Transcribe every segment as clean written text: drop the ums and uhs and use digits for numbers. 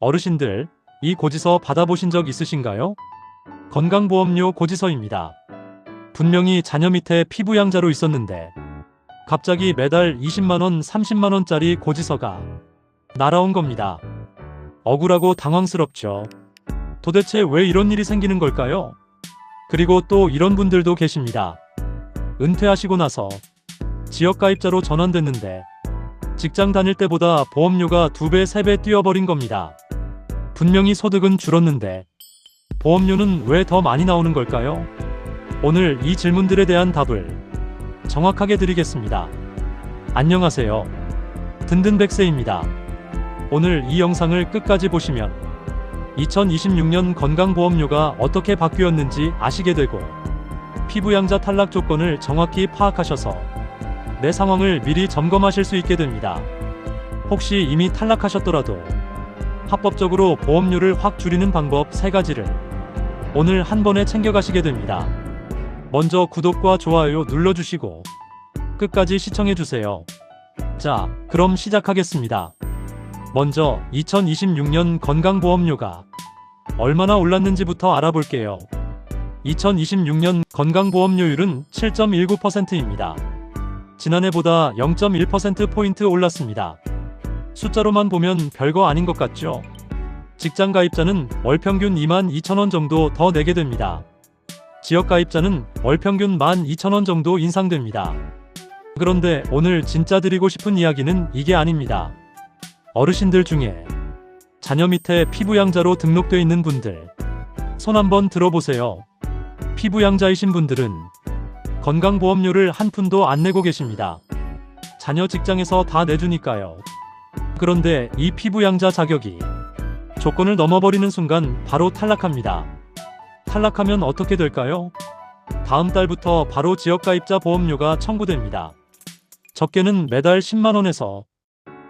어르신들, 이 고지서 받아보신 적 있으신가요? 건강보험료 고지서입니다. 분명히 자녀 밑에 피부양자로 있었는데 갑자기 매달 20만원, 30만원짜리 고지서가 날아온 겁니다. 억울하고 당황스럽죠. 도대체 왜 이런 일이 생기는 걸까요? 그리고 또 이런 분들도 계십니다. 은퇴하시고 나서 지역가입자로 전환됐는데 직장 다닐 때보다 보험료가 2배, 3배 뛰어버린 겁니다. 분명히 소득은 줄었는데 보험료는 왜 더 많이 나오는 걸까요? 오늘 이 질문들에 대한 답을 정확하게 드리겠습니다. 안녕하세요. 든든백세입니다. 오늘 이 영상을 끝까지 보시면 2026년 건강보험료가 어떻게 바뀌었는지 아시게 되고 피부양자 탈락 조건을 정확히 파악하셔서 내 상황을 미리 점검하실 수 있게 됩니다. 혹시 이미 탈락하셨더라도 합법적으로 보험료를 확 줄이는 방법 3가지를 오늘 한 번에 챙겨가시게 됩니다. 먼저 구독과 좋아요 눌러주시고 끝까지 시청해주세요. 자, 그럼 시작하겠습니다. 먼저 2026년 건강보험료가 얼마나 올랐는지부터 알아볼게요. 2026년 건강보험료율은 7.19%입니다. 지난해보다 0.1%포인트 올랐습니다. 숫자로만 보면 별거 아닌 것 같죠? 직장 가입자는 월 평균 22,000원 정도 더 내게 됩니다. 지역 가입자는 월 평균 12,000원 정도 인상됩니다. 그런데 오늘 진짜 드리고 싶은 이야기는 이게 아닙니다. 어르신들 중에 자녀 밑에 피부양자로 등록되어 있는 분들 손 한번 들어보세요. 피부양자이신 분들은 건강보험료를 한 푼도 안 내고 계십니다. 자녀 직장에서 다 내주니까요. 그런데 이 피부양자 자격이 조건을 넘어버리는 순간 바로 탈락합니다. 탈락하면 어떻게 될까요? 다음 달부터 바로 지역가입자 보험료가 청구됩니다. 적게는 매달 10만원에서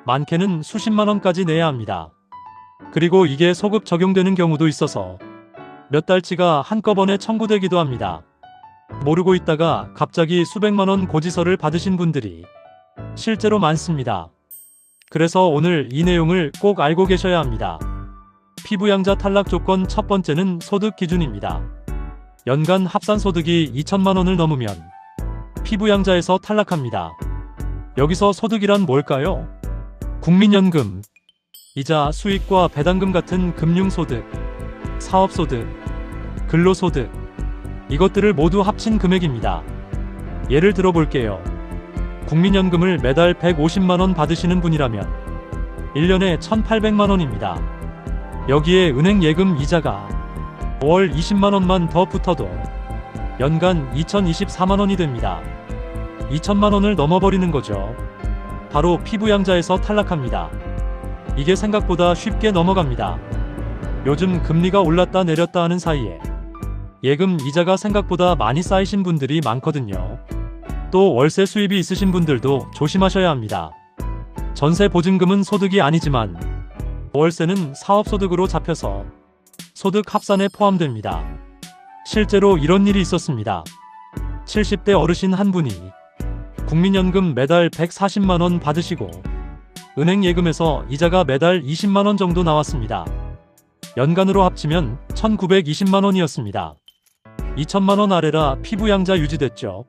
많게는 수십만원까지 내야 합니다. 그리고 이게 소급 적용되는 경우도 있어서 몇 달치가 한꺼번에 청구되기도 합니다. 모르고 있다가 갑자기 수백만원 고지서를 받으신 분들이 실제로 많습니다. 그래서 오늘 이 내용을 꼭 알고 계셔야 합니다. 피부양자 탈락 조건 첫 번째는 소득 기준입니다. 연간 합산소득이 2천만원을 넘으면 피부양자에서 탈락합니다. 여기서 소득이란 뭘까요? 국민연금, 이자, 수익과 배당금 같은 금융소득, 사업소득, 근로소득, 이것들을 모두 합친 금액입니다. 예를 들어 볼게요. 국민연금을 매달 150만원 받으시는 분이라면 1년에 1,800만원입니다. 여기에 은행 예금 이자가 월 20만원만 더 붙어도 연간 2,024만원이 됩니다. 2천만원을 넘어버리는 거죠. 바로 피부양자에서 탈락합니다. 이게 생각보다 쉽게 넘어갑니다. 요즘 금리가 올랐다 내렸다 하는 사이에 예금 이자가 생각보다 많이 쌓이신 분들이 많거든요. 또 월세 수입이 있으신 분들도 조심하셔야 합니다. 전세 보증금은 소득이 아니지만 월세는 사업소득으로 잡혀서 소득 합산에 포함됩니다. 실제로 이런 일이 있었습니다. 70대 어르신 한 분이 국민연금 매달 140만원 받으시고 은행 예금에서 이자가 매달 20만원 정도 나왔습니다. 연간으로 합치면 1,920만원이었습니다. 2천만원 아래라 피부양자 유지됐죠.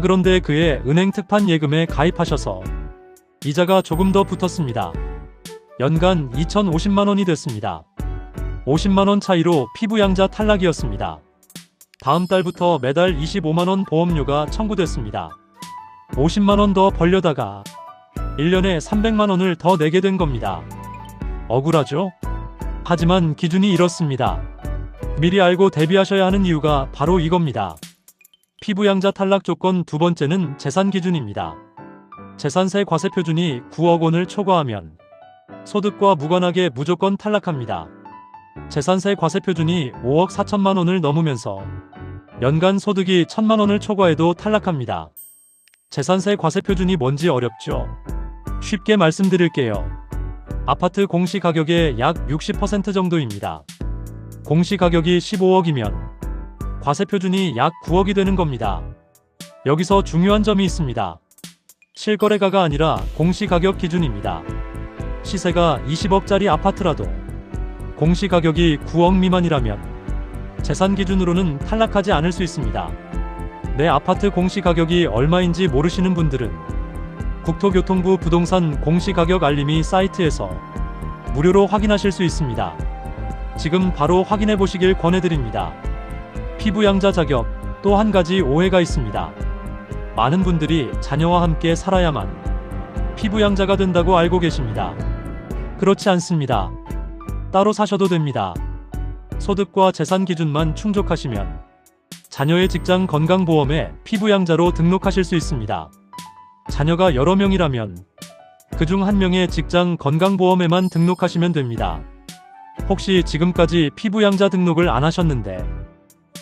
그런데 그의 은행 특판 예금에 가입하셔서 이자가 조금 더 붙었습니다. 연간 2,050만원이 됐습니다. 50만원 차이로 피부양자 탈락이었습니다. 다음 달부터 매달 25만원 보험료가 청구됐습니다. 50만원 더 벌려다가 1년에 300만원을 더 내게 된 겁니다. 억울하죠? 하지만 기준이 이렇습니다. 미리 알고 대비하셔야 하는 이유가 바로 이겁니다. 피부양자 탈락 조건 두 번째는 재산 기준입니다. 재산세 과세 표준이 9억 원을 초과하면 소득과 무관하게 무조건 탈락합니다. 재산세 과세 표준이 5억 4천만 원을 넘으면서 연간 소득이 1,000만 원을 초과해도 탈락합니다. 재산세 과세 표준이 뭔지 어렵죠? 쉽게 말씀드릴게요. 아파트 공시가격의 약 60% 정도입니다. 공시가격이 15억이면 과세 표준이 약 9억이 되는 겁니다. 여기서 중요한 점이 있습니다. 실거래가가 아니라 공시가격 기준입니다. 시세가 20억짜리 아파트라도 공시가격이 9억 미만이라면 재산 기준으로는 탈락하지 않을 수 있습니다. 내 아파트 공시가격이 얼마인지 모르시는 분들은 국토교통부 부동산 공시가격 알림이 사이트에서 무료로 확인하실 수 있습니다. 지금 바로 확인해 보시길 권해드립니다. 피부양자 자격. 또 한 가지 오해가 있습니다. 많은 분들이 자녀와 함께 살아야만 피부양자가 된다고 알고 계십니다. 그렇지 않습니다. 따로 사셔도 됩니다. 소득과 재산 기준만 충족하시면 자녀의 직장 건강보험에 피부양자로 등록하실 수 있습니다. 자녀가 여러 명이라면 그중 한 명의 직장 건강보험에만 등록하시면 됩니다. 혹시 지금까지 피부양자 등록을 안 하셨는데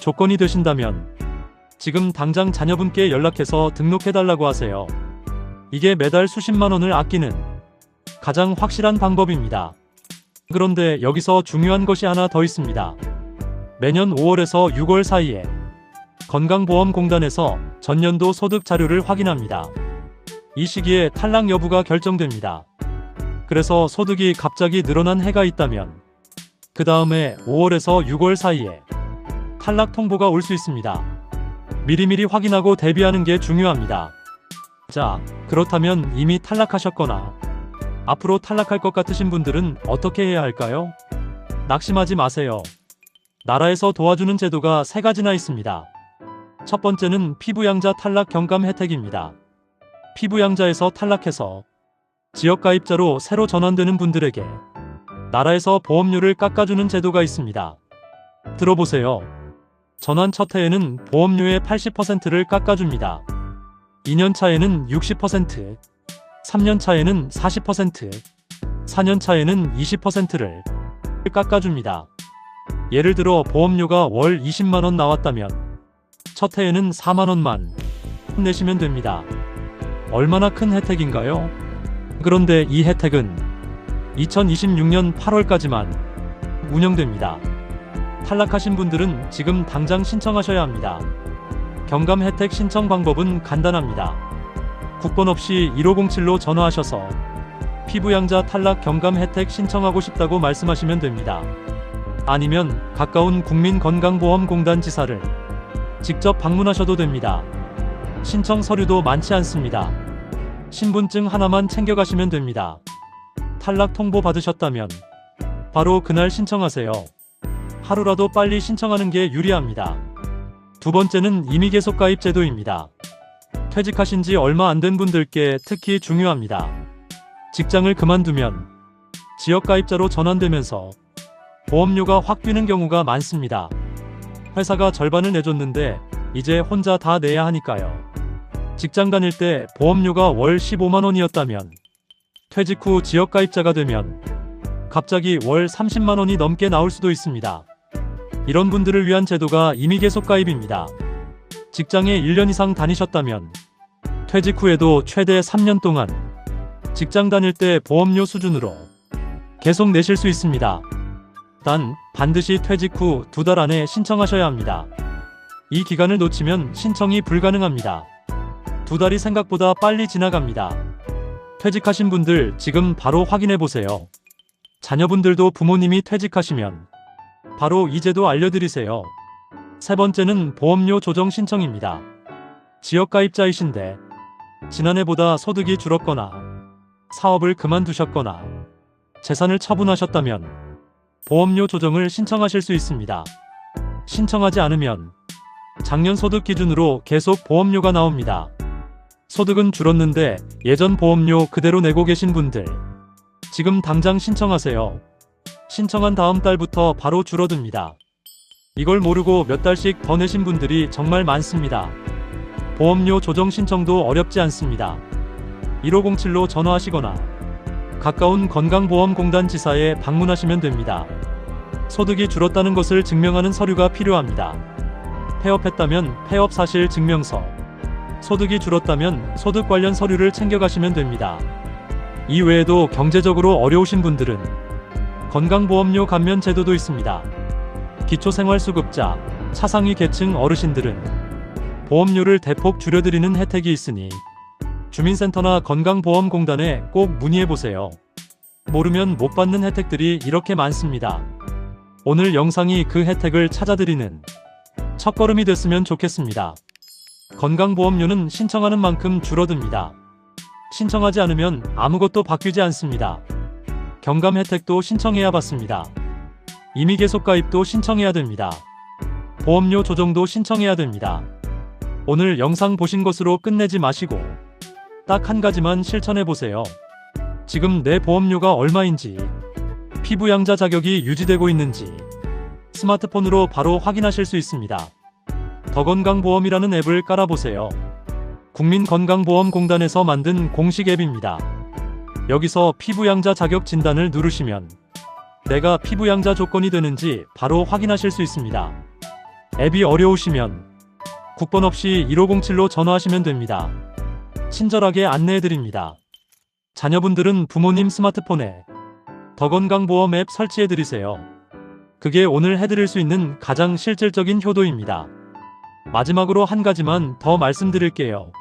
조건이 되신다면 지금 당장 자녀분께 연락해서 등록해달라고 하세요. 이게 매달 수십만 원을 아끼는 가장 확실한 방법입니다. 그런데 여기서 중요한 것이 하나 더 있습니다. 매년 5월에서 6월 사이에 건강보험공단에서 전년도 소득 자료를 확인합니다. 이 시기에 탈락 여부가 결정됩니다. 그래서 소득이 갑자기 늘어난 해가 있다면 그 다음에 5월에서 6월 사이에 탈락 통보가 올 수 있습니다. 미리미리 확인하고 대비하는 게 중요합니다. 자, 그렇다면 이미 탈락하셨거나 앞으로 탈락할 것 같으신 분들은 어떻게 해야 할까요? 낙심하지 마세요. 나라에서 도와주는 제도가 3가지나 있습니다. 첫 번째는 피부양자 탈락 경감 혜택입니다. 피부양자에서 탈락해서 지역가입자로 새로 전환되는 분들에게 나라에서 보험료를 깎아주는 제도가 있습니다. 들어보세요. 전환 첫 해에는 보험료의 80%를 깎아줍니다. 2년 차에는 60%, 3년 차에는 40%, 4년 차에는 20%를 깎아줍니다. 예를 들어 보험료가 월 20만원 나왔다면 첫 해에는 4만원만 내시면 됩니다. 얼마나 큰 혜택인가요? 그런데 이 혜택은 2026년 8월까지만 운영됩니다. 탈락하신 분들은 지금 당장 신청하셔야 합니다. 경감 혜택 신청 방법은 간단합니다. 국번 없이 1507로 전화하셔서 피부양자 탈락 경감 혜택 신청하고 싶다고 말씀하시면 됩니다. 아니면 가까운 국민건강보험공단 지사를 직접 방문하셔도 됩니다. 신청 서류도 많지 않습니다. 신분증 하나만 챙겨가시면 됩니다. 탈락 통보 받으셨다면 바로 그날 신청하세요. 하루라도 빨리 신청하는 게 유리합니다. 두 번째는 임의계속 가입 제도입니다. 퇴직하신 지 얼마 안 된 분들께 특히 중요합니다. 직장을 그만두면 지역가입자로 전환되면서 보험료가 확 뛰는 경우가 많습니다. 회사가 절반을 내줬는데 이제 혼자 다 내야 하니까요. 직장 다닐 때 보험료가 월 15만원이었다면 퇴직 후 지역가입자가 되면 갑자기 월 30만원이 넘게 나올 수도 있습니다. 이런 분들을 위한 제도가 임의계속가입입니다. 직장에 1년 이상 다니셨다면 퇴직 후에도 최대 3년 동안 직장 다닐 때 보험료 수준으로 계속 내실 수 있습니다. 단 반드시 퇴직 후 2달 안에 신청하셔야 합니다. 이 기간을 놓치면 신청이 불가능합니다. 2달이 생각보다 빨리 지나갑니다. 퇴직하신 분들 지금 바로 확인해보세요. 자녀분들도 부모님이 퇴직하시면 바로 이 제도 알려드리세요. 세 번째는 보험료 조정 신청입니다. 지역가입자이신데 지난해보다 소득이 줄었거나 사업을 그만두셨거나 재산을 처분하셨다면 보험료 조정을 신청하실 수 있습니다. 신청하지 않으면 작년 소득 기준으로 계속 보험료가 나옵니다. 소득은 줄었는데 예전 보험료 그대로 내고 계신 분들 지금 당장 신청하세요. 신청한 다음 달부터 바로 줄어듭니다. 이걸 모르고 몇 달씩 더 내신 분들이 정말 많습니다. 보험료 조정 신청도 어렵지 않습니다. 1507로 전화하시거나 가까운 건강보험공단 지사에 방문하시면 됩니다. 소득이 줄었다는 것을 증명하는 서류가 필요합니다. 폐업했다면 폐업 사실 증명서, 소득이 줄었다면 소득 관련 서류를 챙겨가시면 됩니다. 이 외에도 경제적으로 어려우신 분들은 건강보험료 감면 제도도 있습니다. 기초생활수급자, 차상위 계층 어르신들은 보험료를 대폭 줄여드리는 혜택이 있으니 주민센터나 건강보험공단에 꼭 문의해보세요. 모르면 못 받는 혜택들이 이렇게 많습니다. 오늘 영상이 그 혜택을 찾아드리는 첫걸음이 됐으면 좋겠습니다. 건강보험료는 신청하는 만큼 줄어듭니다. 신청하지 않으면 아무것도 바뀌지 않습니다. 경감 혜택도 신청해야 받습니다. 임의 계속 가입도 신청해야 됩니다. 보험료 조정도 신청해야 됩니다. 오늘 영상 보신 것으로 끝내지 마시고 딱 한 가지만 실천해 보세요. 지금 내 보험료가 얼마인지, 피부양자 자격이 유지되고 있는지 스마트폰으로 바로 확인하실 수 있습니다. 더건강보험이라는 앱을 깔아보세요. 국민건강보험공단에서 만든 공식 앱입니다. 여기서 피부양자 자격 진단을 누르시면 내가 피부양자 조건이 되는지 바로 확인하실 수 있습니다. 앱이 어려우시면 국번 없이 1507로 전화하시면 됩니다. 친절하게 안내해드립니다. 자녀분들은 부모님 스마트폰에 더건강보험 앱 설치해드리세요. 그게 오늘 해드릴 수 있는 가장 실질적인 효도입니다. 마지막으로 한 가지만 더 말씀드릴게요.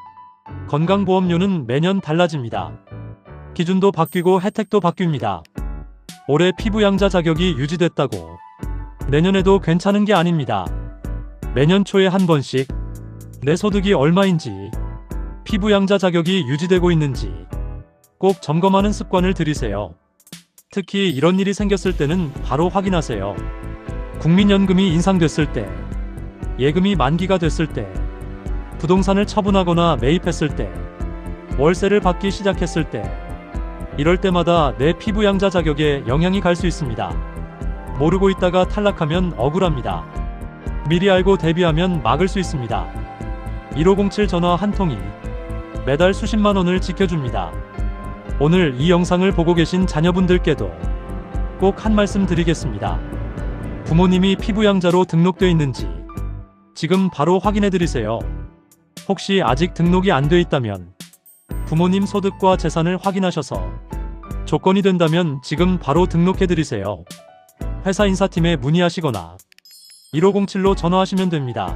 건강보험료는 매년 달라집니다. 기준도 바뀌고 혜택도 바뀝니다. 올해 피부양자 자격이 유지됐다고 내년에도 괜찮은 게 아닙니다. 매년 초에 한 번씩 내 소득이 얼마인지, 피부양자 자격이 유지되고 있는지 꼭 점검하는 습관을 들이세요. 특히 이런 일이 생겼을 때는 바로 확인하세요. 국민연금이 인상됐을 때, 예금이 만기가 됐을 때, 부동산을 처분하거나 매입했을 때, 월세를 받기 시작했을 때, 이럴 때마다 내 피부양자 자격에 영향이 갈 수 있습니다. 모르고 있다가 탈락하면 억울합니다. 미리 알고 대비하면 막을 수 있습니다. 1507 전화 한 통이 매달 수십만 원을 지켜줍니다. 오늘 이 영상을 보고 계신 자녀분들께도 꼭 한 말씀 드리겠습니다. 부모님이 피부양자로 등록되어 있는지 지금 바로 확인해 드리세요. 혹시 아직 등록이 안 돼 있다면 부모님 소득과 재산을 확인하셔서 조건이 된다면 지금 바로 등록해 드리세요. 회사 인사팀에 문의하시거나 1507로 전화하시면 됩니다.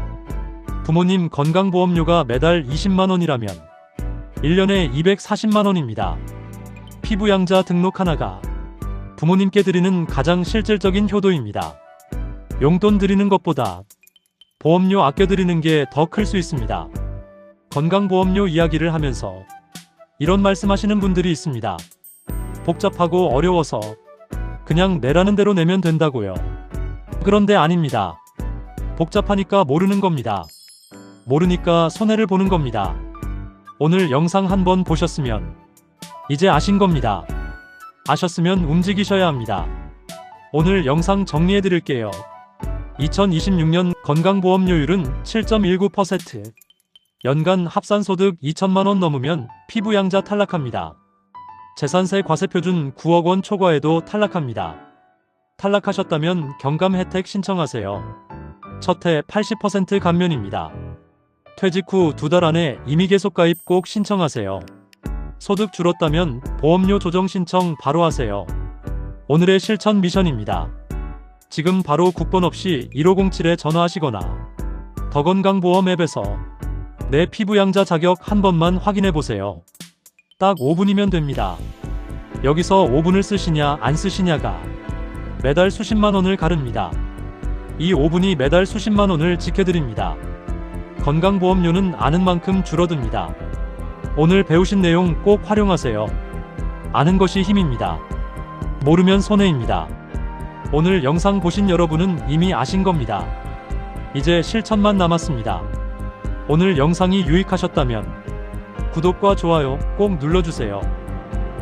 부모님 건강보험료가 매달 20만 원이라면 1년에 240만 원입니다. 피부양자 등록 하나가 부모님께 드리는 가장 실질적인 효도입니다. 용돈 드리는 것보다 보험료 아껴드리는 게 더 클 수 있습니다. 건강보험료 이야기를 하면서 이런 말씀하시는 분들이 있습니다. 복잡하고 어려워서 그냥 내라는 대로 내면 된다고요. 그런데 아닙니다. 복잡하니까 모르는 겁니다. 모르니까 손해를 보는 겁니다. 오늘 영상 한번 보셨으면 이제 아신 겁니다. 아셨으면 움직이셔야 합니다. 오늘 영상 정리해 드릴게요. 2026년 건강보험료율은 7.19%. 연간 합산소득 2천만 원 넘으면 피부양자 탈락합니다. 재산세 과세표준 9억 원 초과에도 탈락합니다. 탈락하셨다면 경감 혜택 신청하세요. 첫해 80% 감면입니다. 퇴직 후 2달 안에 임의 계속 가입 꼭 신청하세요. 소득 줄었다면 보험료 조정 신청 바로 하세요. 오늘의 실천 미션입니다. 지금 바로 국번 없이 1507에 전화하시거나 더건강보험 앱에서 내 피부양자 자격 한 번만 확인해 보세요. 딱 5분이면 됩니다. 여기서 5분을 쓰시냐 안 쓰시냐가 매달 수십만 원을 가릅니다. 이 5분이 매달 수십만 원을 지켜드립니다. 건강보험료는 아는 만큼 줄어듭니다. 오늘 배우신 내용 꼭 활용하세요. 아는 것이 힘입니다. 모르면 손해입니다. 오늘 영상 보신 여러분은 이미 아신 겁니다. 이제 실천만 남았습니다. 오늘 영상이 유익하셨다면 구독과 좋아요 꼭 눌러주세요.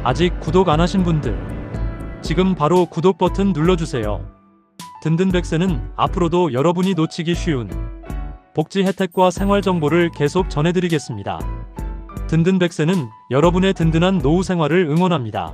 아직 구독 안 하신 분들 지금 바로 구독 버튼 눌러주세요. 든든백세는 앞으로도 여러분이 놓치기 쉬운 복지 혜택과 생활 정보를 계속 전해드리겠습니다. 든든백세는 여러분의 든든한 노후 생활을 응원합니다.